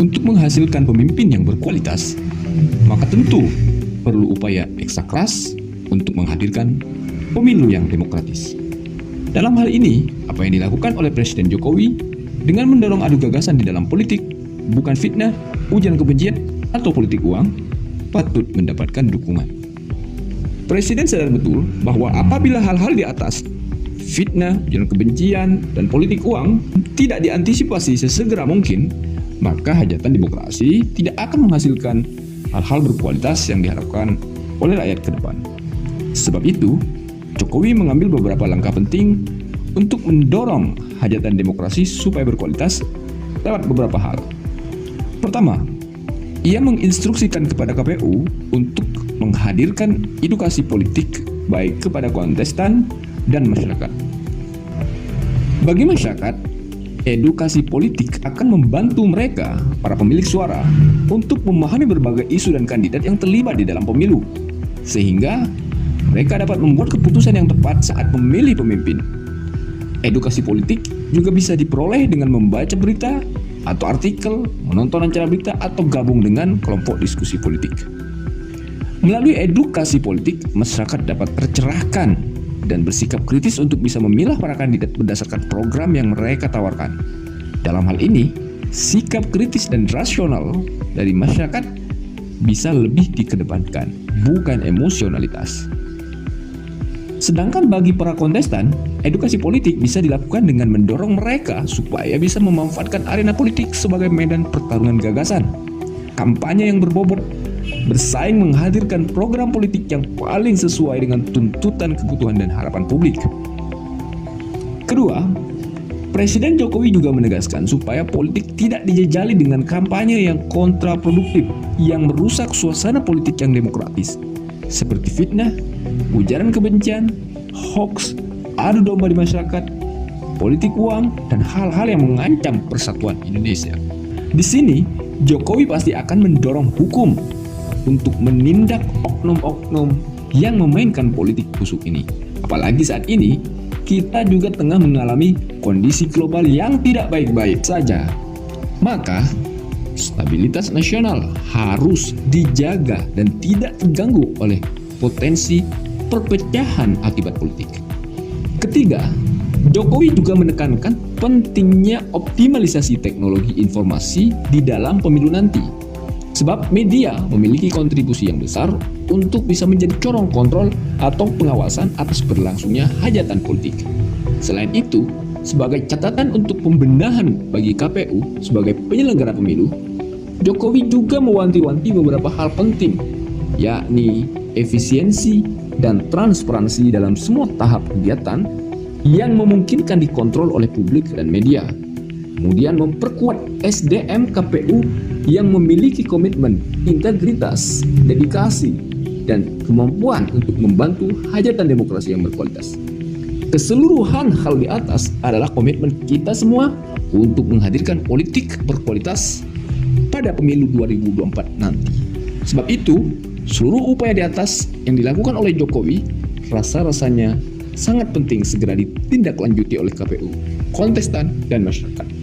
untuk menghasilkan pemimpin yang berkualitas, maka tentu perlu upaya ekstra keras untuk menghadirkan pemilu yang demokratis. Dalam hal ini, apa yang dilakukan oleh Presiden Jokowi dengan mendorong adu gagasan di dalam politik, bukan fitnah, ujaran kebencian, atau politik uang, patut mendapatkan dukungan. Presiden sadar betul bahwa apabila hal-hal di atas, fitnah, ujaran kebencian, dan politik uang tidak diantisipasi sesegera mungkin, maka hajatan demokrasi tidak akan menghasilkan hal-hal berkualitas yang diharapkan oleh rakyat ke depan. Sebab itu, Jokowi mengambil beberapa langkah penting untuk mendorong hajatan demokrasi supaya berkualitas lewat beberapa hal. Pertama, ia menginstruksikan kepada KPU untuk menghadirkan edukasi politik baik kepada kontestan dan masyarakat. Bagi masyarakat, edukasi politik akan membantu mereka, para pemilik suara, untuk memahami berbagai isu dan kandidat yang terlibat di dalam pemilu, sehingga mereka dapat membuat keputusan yang tepat saat memilih pemimpin. Edukasi politik juga bisa diperoleh dengan membaca berita atau artikel, menonton acara berita, atau gabung dengan kelompok diskusi politik. Melalui edukasi politik, masyarakat dapat tercerahkan dan bersikap kritis untuk bisa memilah para kandidat berdasarkan program yang mereka tawarkan. Dalam hal ini, sikap kritis dan rasional dari masyarakat bisa lebih dikedepankan, bukan emosionalitas. Sedangkan bagi para kontestan, edukasi politik bisa dilakukan dengan mendorong mereka supaya bisa memanfaatkan arena politik sebagai medan pertarungan gagasan, kampanye yang berbobot, bersaing menghadirkan program politik yang paling sesuai dengan tuntutan, kebutuhan, dan harapan publik. Kedua, Presiden Jokowi juga menegaskan supaya politik tidak dijejali dengan kampanye yang kontraproduktif yang merusak suasana politik yang demokratis, seperti fitnah, ujaran kebencian, hoax, adu domba di masyarakat, politik uang, dan hal-hal yang mengancam persatuan Indonesia. Di sini, Jokowi pasti akan mendorong hukum untuk menindak oknum-oknum yang memainkan politik busuk ini. Apalagi saat ini, kita juga tengah mengalami kondisi global yang tidak baik-baik saja. Maka, stabilitas nasional harus dijaga dan tidak terganggu oleh potensi perpecahan akibat politik. Ketiga, Jokowi juga menekankan pentingnya optimalisasi teknologi informasi di dalam pemilu nanti. Sebab media memiliki kontribusi yang besar untuk bisa menjadi corong kontrol atau pengawasan atas berlangsungnya hajatan politik. Selain itu, sebagai catatan untuk pembenahan bagi KPU sebagai penyelenggara pemilu, Jokowi juga mewanti-wanti beberapa hal penting, yakni efisiensi dan transparansi dalam semua tahap kegiatan yang memungkinkan dikontrol oleh publik dan media. Kemudian memperkuat SDM KPU yang memiliki komitmen, integritas, dedikasi, dan kemampuan untuk membantu hajatan demokrasi yang berkualitas. Keseluruhan hal di atas adalah komitmen kita semua untuk menghadirkan politik berkualitas pada pemilu 2024 nanti. Sebab itu, seluruh upaya di atas yang dilakukan oleh Jokowi rasa-rasanya sangat penting segera ditindaklanjuti oleh KPU, kontestan, dan masyarakat.